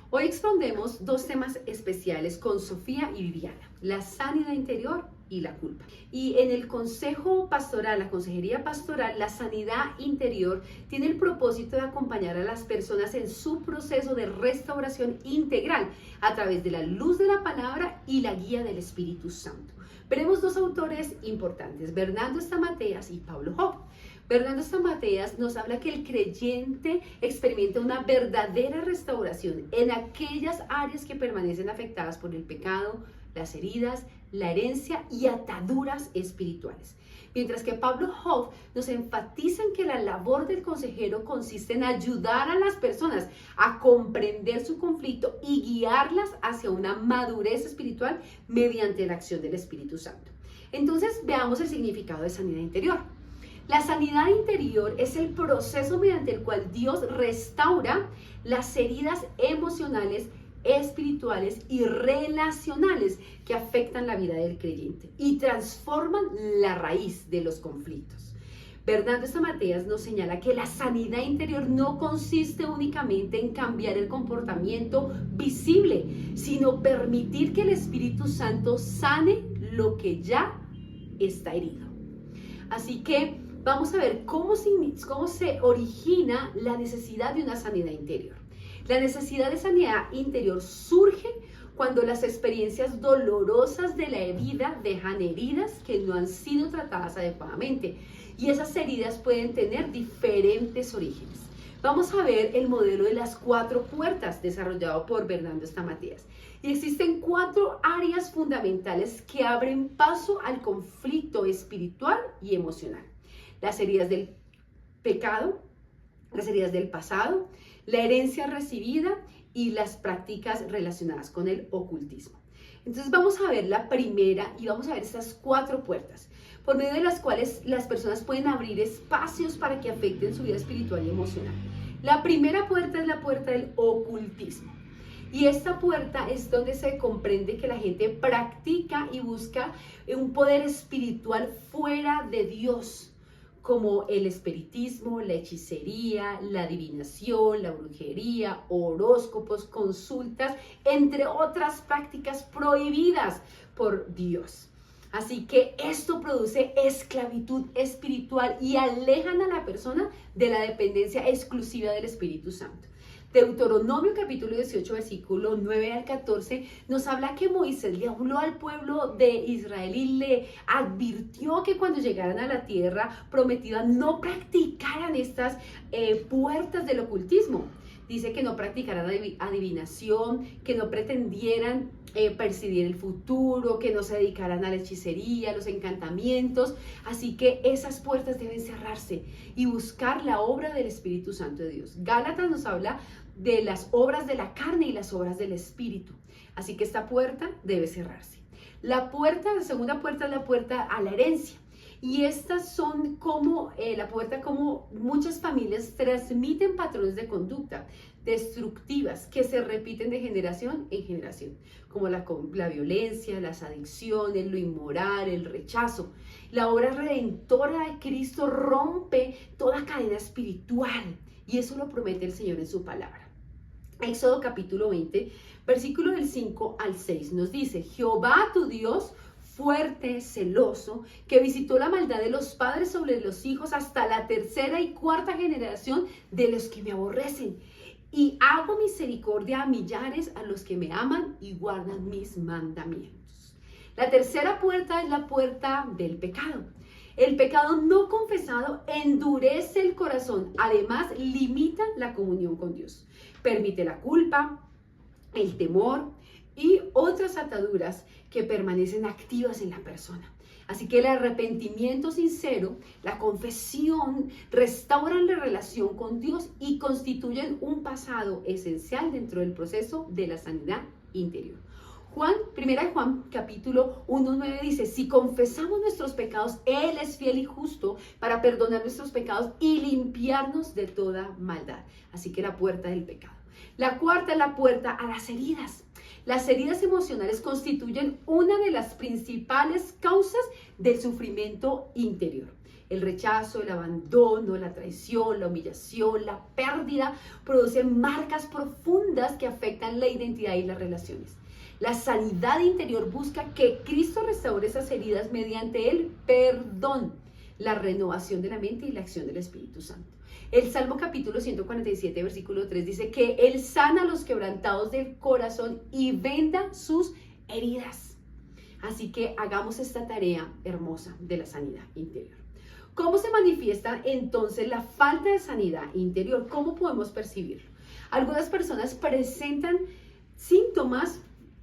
Hoy expondremos dos temas especiales con Sofía y Viviana, la sanidad interior y la culpa. Y en el consejo pastoral, la consejería pastoral, la sanidad interior tiene el propósito de acompañar a las personas en su proceso de restauración integral a través de la luz de la palabra y la guía del Espíritu Santo. Veremos dos autores importantes, Bernardo Stamateles y Pablo Hoff. Bernardo Stamateles nos habla que el creyente experimenta una verdadera restauración en aquellas áreas que permanecen afectadas por el pecado, las heridas, la herencia y ataduras espirituales. Mientras que Pablo Hoff nos enfatiza en que la labor del consejero consiste en ayudar a las personas a comprender su conflicto y guiarlas hacia una madurez espiritual mediante la acción del Espíritu Santo. Entonces veamos el significado de sanidad interior. La sanidad interior es el proceso mediante el cual Dios restaura las heridas emocionales, espirituales y relacionales que afectan la vida del creyente y transforman la raíz de los conflictos. Bernardo Stamateles nos señala que la sanidad interior no consiste únicamente en cambiar el comportamiento visible, sino permitir que el Espíritu Santo sane lo que ya está herido. Así que vamos a ver cómo se origina la necesidad de una sanidad interior. La necesidad de sanidad interior surge cuando las experiencias dolorosas de la vida dejan heridas que no han sido tratadas adecuadamente. Y esas heridas pueden tener diferentes orígenes. Vamos a ver el modelo de las 4 puertas desarrollado por Bernardo Stamateles. Y existen 4 áreas fundamentales que abren paso al conflicto espiritual y emocional. Las heridas del pecado, las heridas del pasado, la herencia recibida y las prácticas relacionadas con el ocultismo. Entonces vamos a ver la primera y vamos a ver estas 4 puertas, por medio de las cuales las personas pueden abrir espacios para que afecten su vida espiritual y emocional. La primera puerta es la puerta del ocultismo. Y esta puerta es donde se comprende que la gente practica y busca un poder espiritual fuera de Dios, como el espiritismo, la hechicería, la adivinación, la brujería, horóscopos, consultas, entre otras prácticas prohibidas por Dios. Así que esto produce esclavitud espiritual y alejan a la persona de la dependencia exclusiva del Espíritu Santo. Deuteronomio capítulo 18, versículo 9 al 14, nos habla que Moisés le habló al pueblo de Israel y le advirtió que cuando llegaran a la tierra prometida no practicaran estas puertas del ocultismo. Dice que no practicaran adivinación, que no pretendieran percibir el futuro, que no se dedicaran a la hechicería, a los encantamientos. Así que esas puertas deben cerrarse y buscar la obra del Espíritu Santo de Dios. Gálatas nos habla de las obras de la carne y las obras del Espíritu. Así que esta puerta debe cerrarse. La segunda puerta es la puerta a la herencia. Y estas son como la puerta como muchas familias transmiten patrones de conducta destructivas que se repiten de generación en generación, como la violencia, las adicciones, lo inmoral, el rechazo. La obra redentora de Cristo rompe toda cadena espiritual y eso lo promete el Señor en su palabra. Éxodo capítulo 20, versículo del 5 al 6 nos dice: Jehová tu Dios fuerte, celoso, que visitó la maldad de los padres sobre los hijos hasta la 3ª y 4ª generación de los que me aborrecen. Y hago misericordia a millares a los que me aman y guardan mis mandamientos. La tercera puerta es la puerta del pecado. El pecado no confesado endurece el corazón, además limita la comunión con Dios. Permite la culpa, el temor y otras ataduras que permanecen activas en la persona. Así que el arrepentimiento sincero, la confesión, restauran la relación con Dios y constituyen un pasado esencial dentro del proceso de la sanidad interior. 1 Juan capítulo 1:9 dice: si confesamos nuestros pecados, Él es fiel y justo para perdonar nuestros pecados y limpiarnos de toda maldad. Así que la puerta del pecado. La cuarta es la puerta a las heridas. Las heridas emocionales constituyen una de las principales causas del sufrimiento interior. El rechazo, el abandono, la traición, la humillación, la pérdida producen marcas profundas que afectan la identidad y las relaciones. La sanidad interior busca que Cristo restaure esas heridas mediante el perdón, la renovación de la mente y la acción del Espíritu Santo. El Salmo capítulo 147, versículo 3 dice que Él sana a los quebrantados del corazón y venda sus heridas. Así que hagamos esta tarea hermosa de la sanidad interior. ¿Cómo se manifiesta entonces la falta de sanidad interior? ¿Cómo podemos percibirlo? Algunas personas presentan síntomas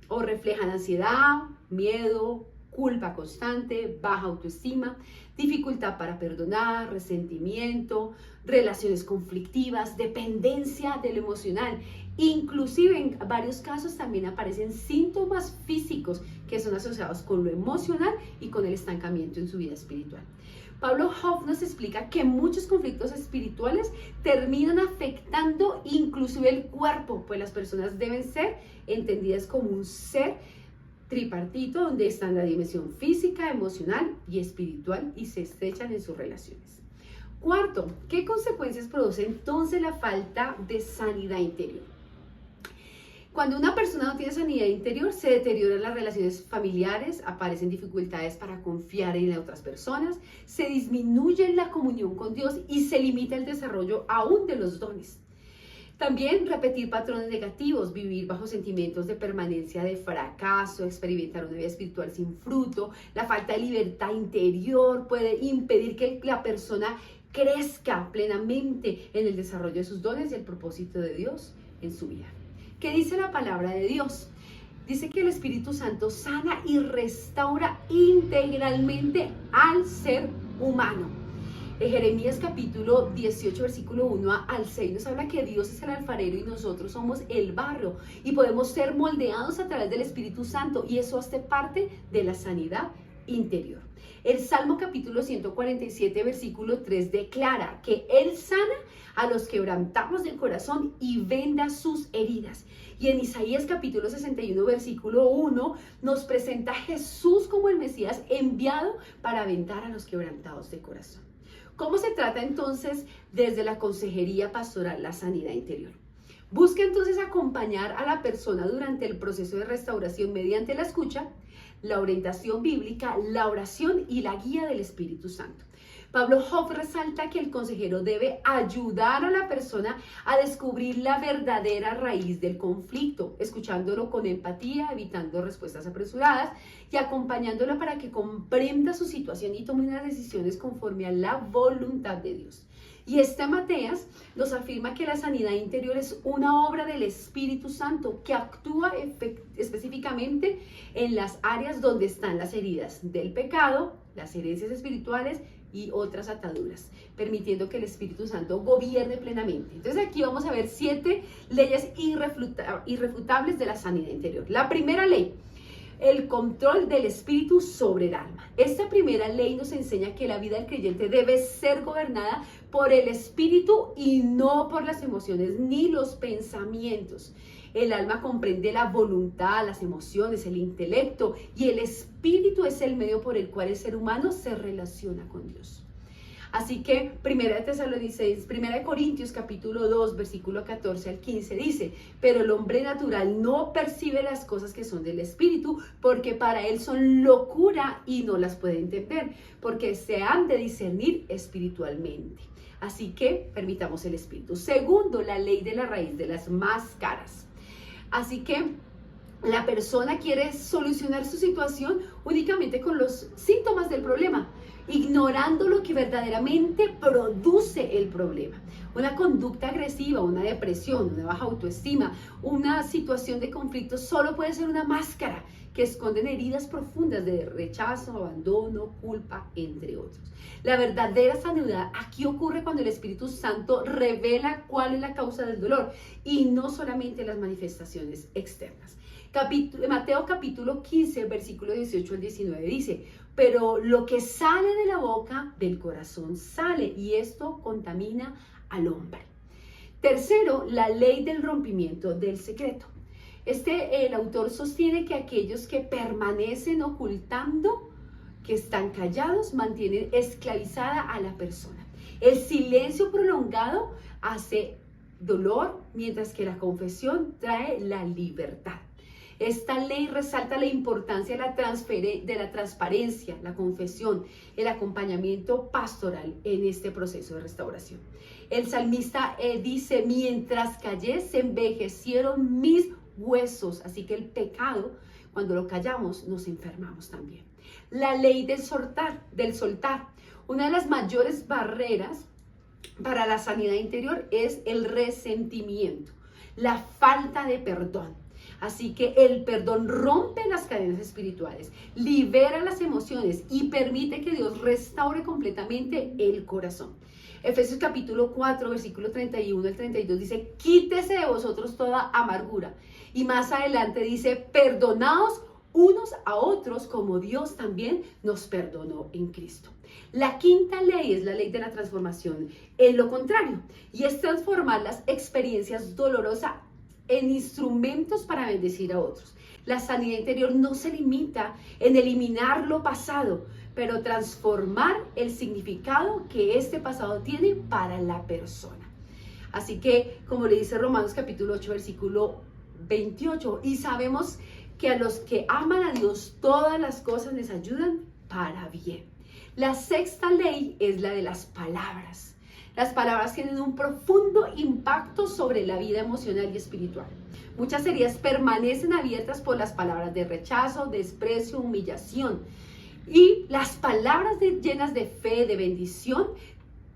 o reflejan ansiedad, miedo, culpa constante, baja autoestima, dificultad para perdonar, resentimiento, relaciones conflictivas, dependencia de lo emocional. Inclusive en varios casos también aparecen síntomas físicos que son asociados con lo emocional y con el estancamiento en su vida espiritual. Pablo Hoff nos explica que muchos conflictos espirituales terminan afectando inclusive el cuerpo, pues las personas deben ser entendidas como un ser tripartito donde están la dimensión física, emocional y espiritual y se estrechan en sus relaciones. Cuarto, ¿qué consecuencias produce entonces la falta de sanidad interior? Cuando una persona no tiene sanidad interior, se deterioran las relaciones familiares, aparecen dificultades para confiar en otras personas, se disminuye la comunión con Dios y se limita el desarrollo aún de los dones. También repetir patrones negativos, vivir bajo sentimientos de permanencia de fracaso, experimentar una vida espiritual sin fruto, la falta de libertad interior puede impedir que la persona crezca plenamente en el desarrollo de sus dones y el propósito de Dios en su vida. ¿Qué dice la palabra de Dios? Dice que el Espíritu Santo sana y restaura integralmente al ser humano. En Jeremías capítulo 18, versículo 1 al 6 nos habla que Dios es el alfarero y nosotros somos el barro y podemos ser moldeados a través del Espíritu Santo y eso hace parte de la sanidad interior. El Salmo capítulo 147, versículo 3 declara que Él sana a los quebrantados del corazón y venda sus heridas. Y en Isaías capítulo 61, versículo 1 nos presenta a Jesús como el Mesías enviado para vendar a los quebrantados de corazón. ¿Cómo se trata entonces desde la consejería pastoral la sanidad interior? Busca entonces acompañar a la persona durante el proceso de restauración mediante la escucha, la orientación bíblica, la oración y la guía del Espíritu Santo. Pablo Hoff resalta que el consejero debe ayudar a la persona a descubrir la verdadera raíz del conflicto, escuchándolo con empatía, evitando respuestas apresuradas y acompañándolo para que comprenda su situación y tome unas decisiones conforme a la voluntad de Dios. Y Matías nos afirma que la sanidad interior es una obra del Espíritu Santo que actúa específicamente en las áreas donde están las heridas del pecado, las herencias espirituales y otras ataduras, permitiendo que el Espíritu Santo gobierne plenamente. Entonces aquí vamos a ver 7 leyes irrefutables de la sanidad interior. La primera ley: el control del espíritu sobre el alma. Esta primera ley nos enseña que la vida del creyente debe ser gobernada por el espíritu y no por las emociones ni los pensamientos. El alma comprende la voluntad, las emociones, el intelecto y el espíritu es el medio por el cual el ser humano se relaciona con Dios. Así que 1 Corintios capítulo 2, versículo 14 al 15 dice: pero el hombre natural no percibe las cosas que son del espíritu, porque para él son locura y no las puede entender, porque se han de discernir espiritualmente. Así que permitamos el espíritu. Segundo, la ley de la raíz de las máscaras. Así que la persona quiere solucionar su situación únicamente con los síntomas del problema, ignorando lo que verdaderamente produce el problema. Una conducta agresiva, una depresión, una baja autoestima, una situación de conflicto solo puede ser una máscara que esconden heridas profundas de rechazo, abandono, culpa, entre otros. La verdadera sanidad aquí ocurre cuando el Espíritu Santo revela cuál es la causa del dolor y no solamente las manifestaciones externas. Mateo capítulo 15, versículo 18 al 19 dice: pero lo que sale de la boca, del corazón sale, y esto contamina al hombre. Tercero, la ley del rompimiento del secreto. El autor sostiene que aquellos que permanecen ocultando que están callados mantienen esclavizada a la persona. El silencio prolongado hace dolor, mientras que la confesión trae la libertad. Esta ley resalta la importancia de la transparencia, la confesión, el acompañamiento pastoral en este proceso de restauración. El salmista dice: mientras callé se envejecieron mis huesos. Así que el pecado, cuando lo callamos, nos enfermamos también. La ley del soltar. Una de las mayores barreras para la sanidad interior es el resentimiento, la falta de perdón. Así que el perdón rompe las cadenas espirituales, libera las emociones y permite que Dios restaure completamente el corazón. Efesios capítulo 4, versículo 31 al 32 dice: quítese de vosotros toda amargura. Y más adelante dice: perdonaos unos a otros como Dios también nos perdonó en Cristo. La quinta ley es la ley de la transformación en lo contrario, y es transformar las experiencias dolorosas en instrumentos para bendecir a otros. La sanidad interior no se limita en eliminar lo pasado, pero transformar el significado que este pasado tiene para la persona. Así que, como le dice Romanos capítulo 8, versículo 28, y sabemos que a los que aman a Dios todas las cosas les ayudan para bien. La sexta ley es la de las palabras. Las palabras tienen un profundo impacto sobre la vida emocional y espiritual. Muchas heridas permanecen abiertas por las palabras de rechazo, desprecio, humillación. Y las palabras llenas de fe, de bendición,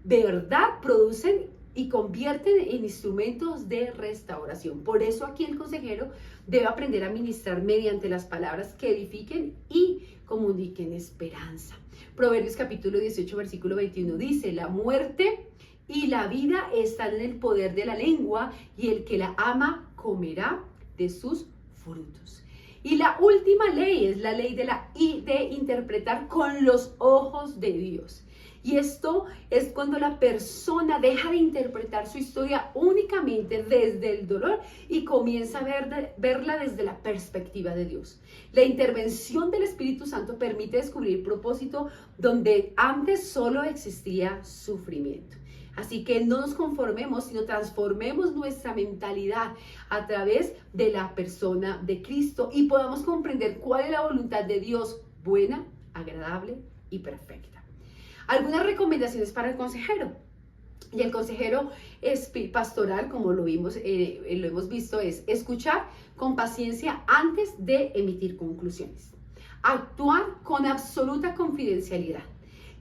de verdad producen y convierten en instrumentos de restauración. Por eso aquí el consejero debe aprender a ministrar mediante las palabras que edifiquen y comuniquen esperanza. Proverbios capítulo 18, versículo 21 dice: la muerte y la vida están en el poder de la lengua, y el que la ama comerá de sus frutos. Y la última ley es la ley de interpretar con los ojos de Dios. Y esto es cuando la persona deja de interpretar su historia únicamente desde el dolor y comienza a verla desde la perspectiva de Dios. La intervención del Espíritu Santo permite descubrir propósito donde antes solo existía sufrimiento. Así que no nos conformemos, sino transformemos nuestra mentalidad a través de la persona de Cristo y podamos comprender cuál es la voluntad de Dios, buena, agradable y perfecta. Algunas recomendaciones para el consejero. Y el consejero pastoral, como lo hemos visto, es escuchar con paciencia antes de emitir conclusiones. Actuar con absoluta confidencialidad.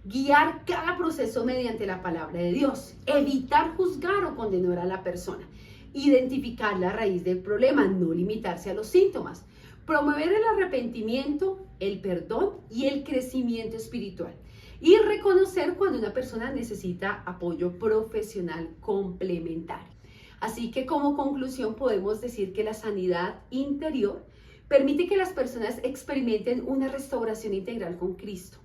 Guiar cada proceso mediante la palabra de Dios. Evitar juzgar o condenar a la persona. Identificar la raíz del problema, no limitarse a los síntomas. Promover el arrepentimiento, el perdón y el crecimiento espiritual. Y reconocer cuando una persona necesita apoyo profesional complementario. Así que como conclusión podemos decir que la sanidad interior permite que las personas experimenten una restauración integral con Cristo.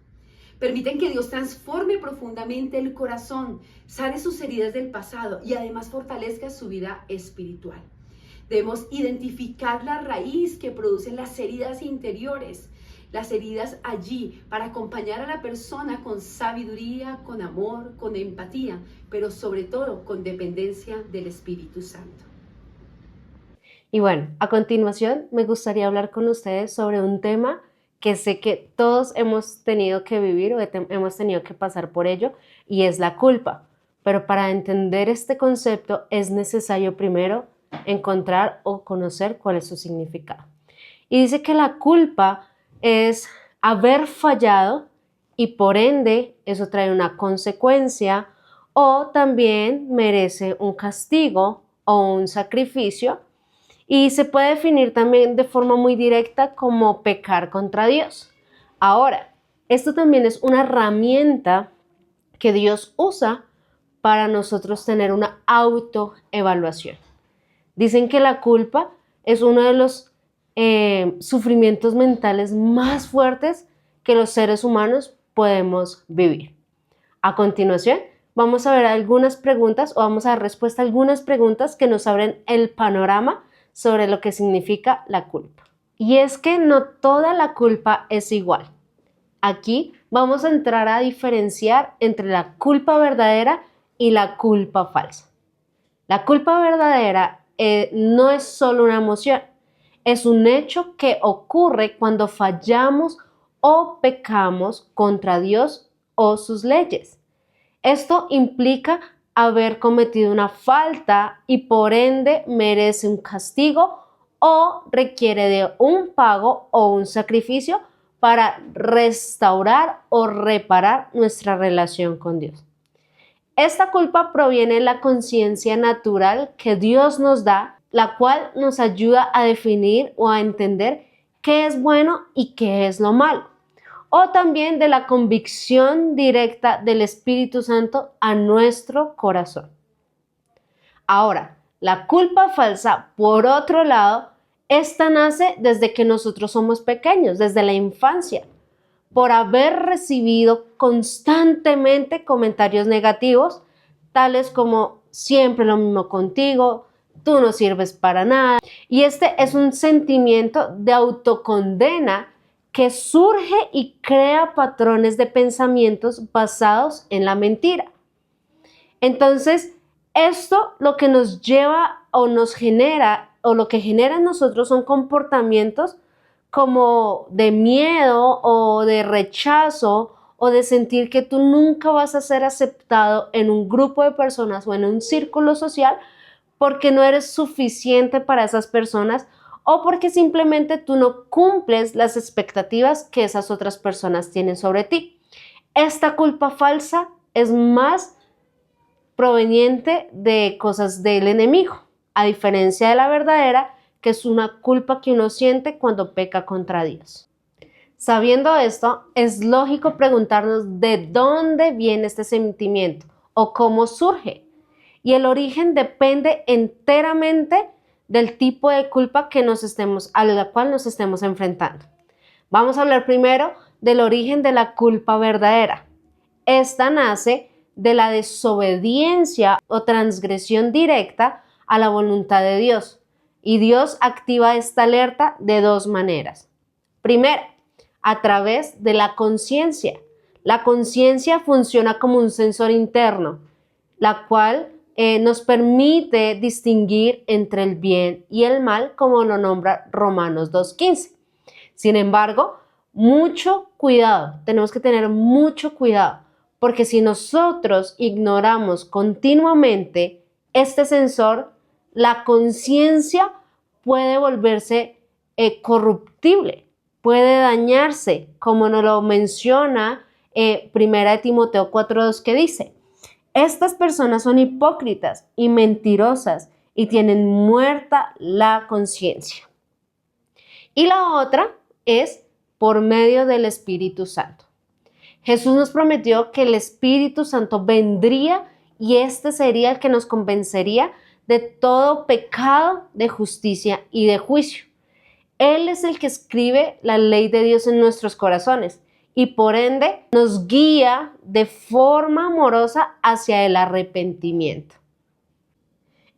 Permiten que Dios transforme profundamente el corazón, sane sus heridas del pasado y además fortalezca su vida espiritual. Debemos identificar la raíz que producen las heridas interiores, las heridas allí, para acompañar a la persona con sabiduría, con amor, con empatía, pero sobre todo con dependencia del Espíritu Santo. Y bueno, a continuación me gustaría hablar con ustedes sobre un tema que sé que todos hemos tenido que vivir o hemos tenido que pasar por ello, y es la culpa. Pero para entender este concepto es necesario primero encontrar o conocer cuál es su significado. Y dice que la culpa es haber fallado y por ende eso trae una consecuencia o también merece un castigo o un sacrificio. Y se puede definir también de forma muy directa como pecar contra Dios. Ahora, esto también es una herramienta que Dios usa para nosotros tener una autoevaluación. Dicen que la culpa es uno de los sufrimientos mentales más fuertes que los seres humanos podemos vivir. A continuación, vamos a ver algunas preguntas o vamos a dar respuesta a algunas preguntas que nos abren el panorama sobre lo que significa la culpa. Y es que no toda la culpa es igual. Aquí vamos a entrar a diferenciar entre la culpa verdadera y la culpa falsa. La culpa verdadera no es solo una emoción, es un hecho que ocurre cuando fallamos o pecamos contra Dios o sus leyes. Esto implica haber cometido una falta y por ende merece un castigo o requiere de un pago o un sacrificio para restaurar o reparar nuestra relación con Dios. Esta culpa proviene de la conciencia natural que Dios nos da, la cual nos ayuda a definir o a entender qué es bueno y qué es lo malo, o también de la convicción directa del Espíritu Santo a nuestro corazón. Ahora, la culpa falsa, por otro lado, esta nace desde que nosotros somos pequeños, desde la infancia, por haber recibido constantemente comentarios negativos, tales como siempre lo mismo contigo, tú no sirves para nada. Y este es un sentimiento de autocondena que surge y crea patrones de pensamientos basados en la mentira. Entonces, esto lo que nos lleva o nos genera, o lo que genera en nosotros son comportamientos como de miedo o de rechazo o de sentir que tú nunca vas a ser aceptado en un grupo de personas o en un círculo social porque no eres suficiente para esas personas o porque simplemente tú no cumples las expectativas que esas otras personas tienen sobre ti. Esta culpa falsa es más proveniente de cosas del enemigo, a diferencia de la verdadera, que es una culpa que uno siente cuando peca contra Dios. Sabiendo esto, es lógico preguntarnos de dónde viene este sentimiento o cómo surge. Y el origen depende enteramente del tipo de culpa a la cual nos estemos enfrentando. Vamos a hablar primero del origen de la culpa verdadera. Esta nace de la desobediencia o transgresión directa a la voluntad de Dios. Y Dios activa esta alerta de dos maneras. Primero, a través de la conciencia. La conciencia funciona como un sensor interno, la cual nos permite distinguir entre el bien y el mal, como lo nombra Romanos 2:15. Sin embargo, mucho cuidado, tenemos que tener mucho cuidado, porque si nosotros ignoramos continuamente este sensor, la conciencia puede volverse corruptible, puede dañarse, como nos lo menciona 1 Timoteo 4:2, que dice: estas personas son hipócritas y mentirosas y tienen muerta la conciencia. Y la otra es por medio del Espíritu Santo. Jesús nos prometió que el Espíritu Santo vendría y este sería el que nos convencería de todo pecado, de justicia y de juicio. Él es el que escribe la ley de Dios en nuestros corazones y por ende nos guía de forma amorosa hacia el arrepentimiento.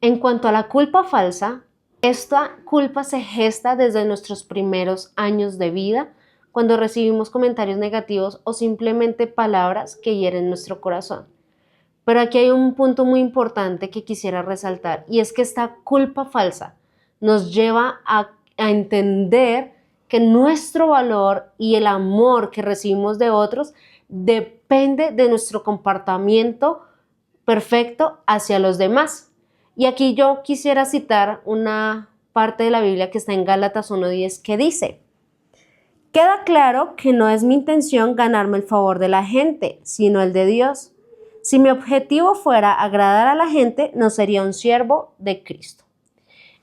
En cuanto a la culpa falsa, esta culpa se gesta desde nuestros primeros años de vida, cuando recibimos comentarios negativos o simplemente palabras que hieren nuestro corazón. Pero aquí hay un punto muy importante que quisiera resaltar, y es que esta culpa falsa nos lleva a entender que nuestro valor y el amor que recibimos de otros depende de nuestro comportamiento perfecto hacia los demás. Y aquí yo quisiera citar una parte de la Biblia que está en Gálatas 1:10 que dice: queda claro que no es mi intención ganarme el favor de la gente, sino el de Dios. Si mi objetivo fuera agradar a la gente, no sería un siervo de Cristo.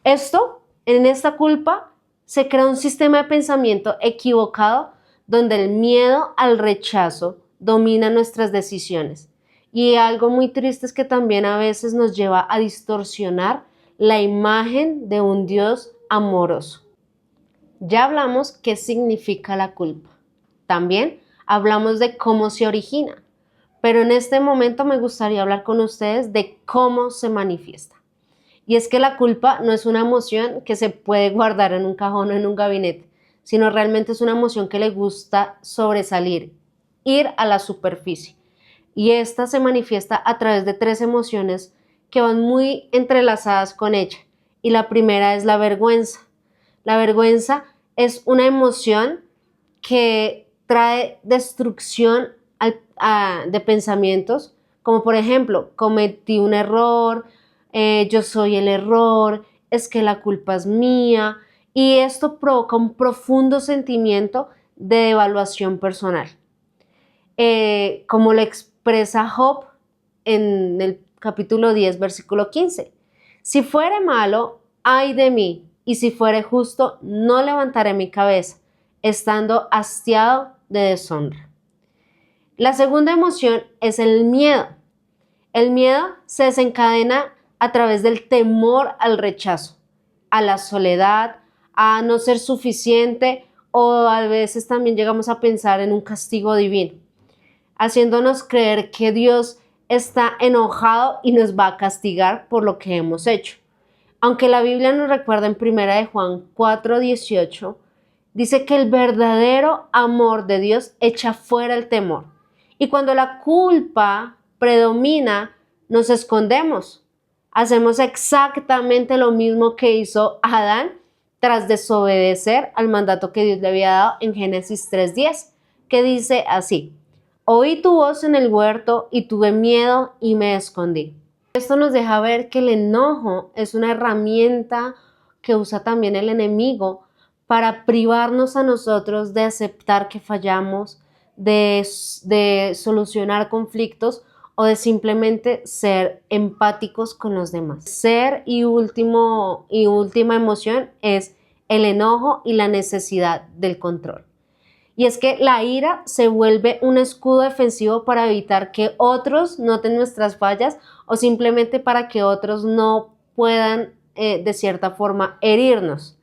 En esta culpa se crea un sistema de pensamiento equivocado donde el miedo al rechazo domina nuestras decisiones. Y algo muy triste es que también a veces nos lleva a distorsionar la imagen de un Dios amoroso. Ya hablamos qué significa la culpa. También hablamos de cómo se origina. Pero en este momento me gustaría hablar con ustedes de cómo se manifiesta. Y es que la culpa no es una emoción que se puede guardar en un cajón o en un gabinete, sino realmente es una emoción que le gusta sobresalir, ir a la superficie. Y esta se manifiesta a través de 3 emociones que van muy entrelazadas con ella. Y la primera es la vergüenza. La vergüenza es una emoción que trae destrucción de pensamientos, como por ejemplo, cometí un error, yo soy el error, es que la culpa es mía, y esto provoca un profundo sentimiento de devaluación personal. Como lo expresa Job en el capítulo 10, versículo 15. Si fuere malo, ay de mí, y si fuere justo, no levantaré mi cabeza, estando hastiado de deshonra. La segunda emoción es el miedo. El miedo se desencadena a través del temor al rechazo, a la soledad, a no ser suficiente, o a veces también llegamos a pensar en un castigo divino, haciéndonos creer que Dios está enojado y nos va a castigar por lo que hemos hecho. Aunque la Biblia nos recuerda en 1 de Juan 4:18, dice que el verdadero amor de Dios echa fuera el temor. Y cuando la culpa predomina, nos escondemos. Hacemos exactamente lo mismo que hizo Adán tras desobedecer al mandato que Dios le había dado en Génesis 3:10, que dice así: oí tu voz en el huerto y tuve miedo y me escondí. Esto nos deja ver que el enojo es una herramienta que usa también el enemigo para privarnos a nosotros de aceptar que fallamos, de solucionar conflictos o de simplemente ser empáticos con los demás. Y última emoción es el enojo y la necesidad del control. Y es que la ira se vuelve un escudo defensivo para evitar que otros noten nuestras fallas o simplemente para que otros no puedan, de cierta forma, herirnos.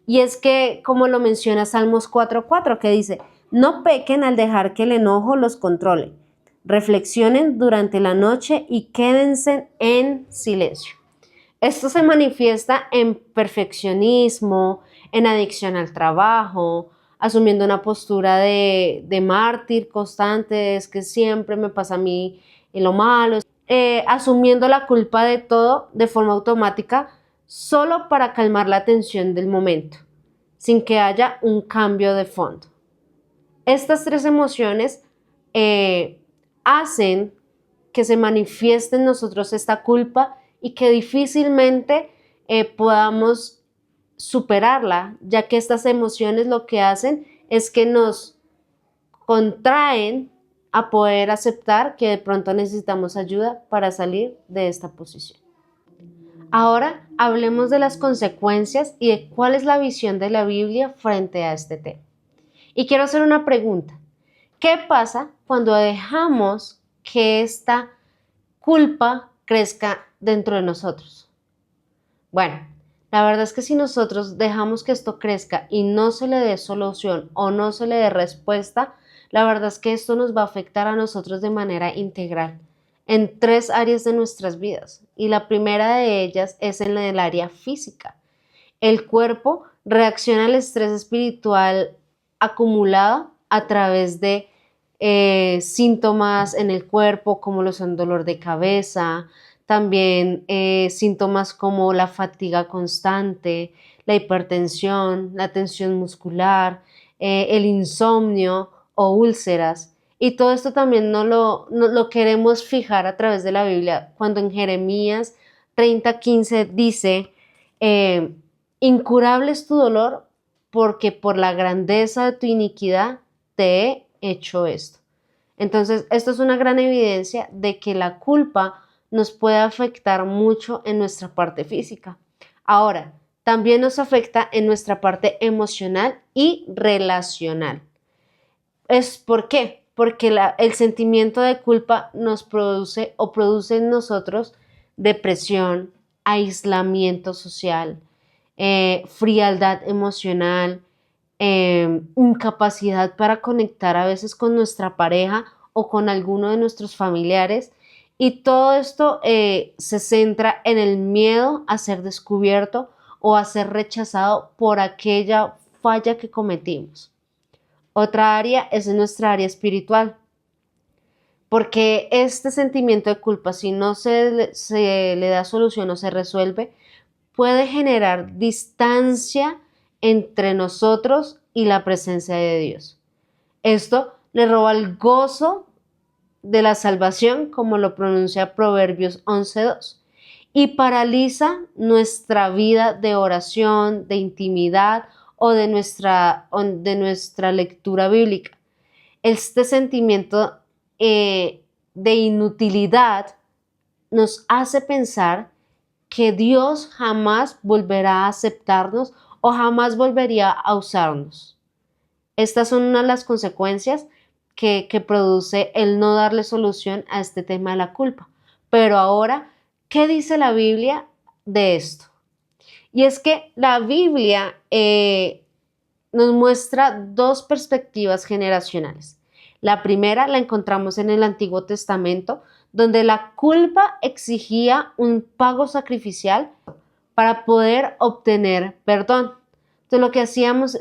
Y es que, como lo menciona Salmos 4:4, que dice: no pequen al dejar que el enojo los controle. Reflexionen durante la noche y quédense en silencio. Esto se manifiesta en perfeccionismo, en adicción al trabajo, asumiendo una postura de mártir constante, es que siempre me pasa a mí lo malo, asumiendo la culpa de todo de forma automática, solo para calmar la tensión del momento, sin que haya un cambio de fondo. Estas 3 emociones hacen que se manifieste en nosotros esta culpa y que difícilmente podamos superarla, ya que estas emociones lo que hacen es que nos contraen a poder aceptar que de pronto necesitamos ayuda para salir de esta posición. Ahora hablemos de las consecuencias y de cuál es la visión de la Biblia frente a este tema. Y quiero hacer una pregunta. ¿Qué pasa cuando dejamos que esta culpa crezca dentro de nosotros? Bueno, la verdad es que si nosotros dejamos que esto crezca y no se le dé solución o no se le dé respuesta, la verdad es que esto nos va a afectar a nosotros de manera integral en 3 áreas de nuestras vidas. Y la primera de ellas es en el área física. El cuerpo reacciona al estrés espiritual acumulado a través de síntomas en el cuerpo, como lo son dolor de cabeza, también síntomas como la fatiga constante, la hipertensión, la tensión muscular, el insomnio o úlceras. Y todo esto también no lo queremos fijar a través de la Biblia, cuando en Jeremías 30:15 dice: incurable es tu dolor, porque por la grandeza de tu iniquidad te he hecho esto. Entonces, esto es una gran evidencia de que la culpa nos puede afectar mucho en nuestra parte física. Ahora, también nos afecta en nuestra parte emocional y relacional. ¿Por qué? Porque el sentimiento de culpa nos produce en nosotros depresión, aislamiento social, frialdad emocional, incapacidad para conectar a veces con nuestra pareja o con alguno de nuestros familiares. Y todo esto se centra en el miedo a ser descubierto o a ser rechazado por aquella falla que cometimos. Otra área es nuestra área espiritual, porque este sentimiento de culpa, si no se le da solución o se resuelve, puede generar distancia entre nosotros y la presencia de Dios. Esto le roba el gozo de la salvación, como lo pronuncia Proverbios 11:2, y paraliza nuestra vida de oración, de intimidad o de nuestra lectura bíblica. Este sentimiento de inutilidad nos hace pensar que Dios jamás volverá a aceptarnos o jamás volvería a usarnos. Estas son una de las consecuencias que produce el no darle solución a este tema de la culpa. Pero ahora, ¿qué dice la Biblia de esto? Y es que la Biblia nos muestra dos perspectivas generacionales. La primera la encontramos en el Antiguo Testamento, donde la culpa exigía un pago sacrificial para poder obtener perdón. Entonces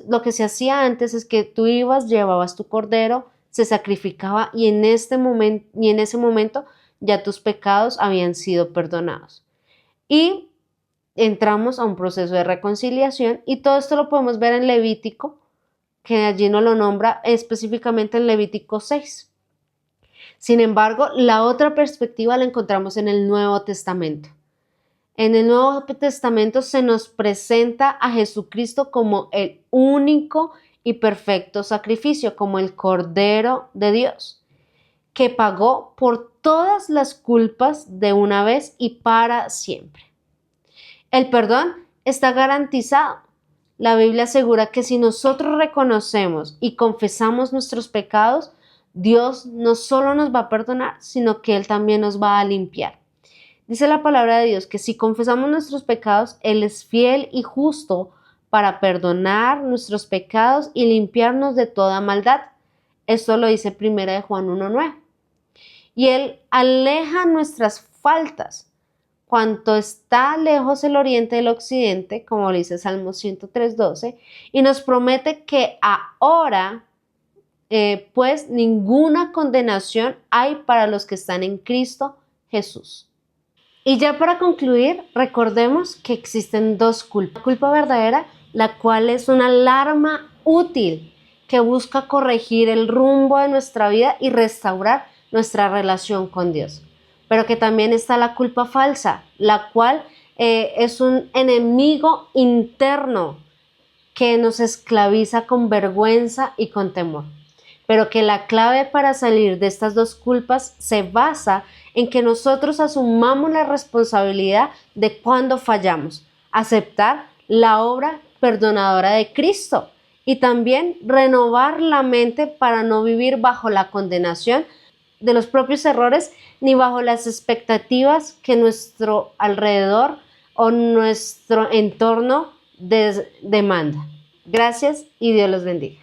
lo que se hacía antes es que tú ibas, llevabas tu cordero, se sacrificaba y en ese momento ya tus pecados habían sido perdonados. Y entramos a un proceso de reconciliación y todo esto lo podemos ver en Levítico, que allí nos lo nombra específicamente en Levítico 6. Sin embargo, la otra perspectiva la encontramos en el Nuevo Testamento. En el Nuevo Testamento se nos presenta a Jesucristo como el único y perfecto sacrificio, como el Cordero de Dios, que pagó por todas las culpas de una vez y para siempre. El perdón está garantizado. La Biblia asegura que si nosotros reconocemos y confesamos nuestros pecados, Dios no solo nos va a perdonar, sino que Él también nos va a limpiar. Dice la palabra de Dios que si confesamos nuestros pecados, Él es fiel y justo para perdonar nuestros pecados y limpiarnos de toda maldad. Esto lo dice 1 Juan 1:9. Y Él aleja nuestras faltas. Cuanto está lejos el oriente del occidente, como lo dice Salmo 103:12, y nos promete que ahora, pues, ninguna condenación hay para los que están en Cristo Jesús. Y ya para concluir, recordemos que existen dos culpas. La culpa verdadera, la cual es una alarma útil que busca corregir el rumbo de nuestra vida y restaurar nuestra relación con Dios. Pero que también está la culpa falsa, la cual es un enemigo interno que nos esclaviza con vergüenza y con temor. Pero que la clave para salir de estas dos culpas se basa en que nosotros asumamos la responsabilidad de cuando fallamos, aceptar la obra perdonadora de Cristo y también renovar la mente para no vivir bajo la condenación de los propios errores ni bajo las expectativas que nuestro alrededor o nuestro entorno demanda. Gracias y Dios los bendiga.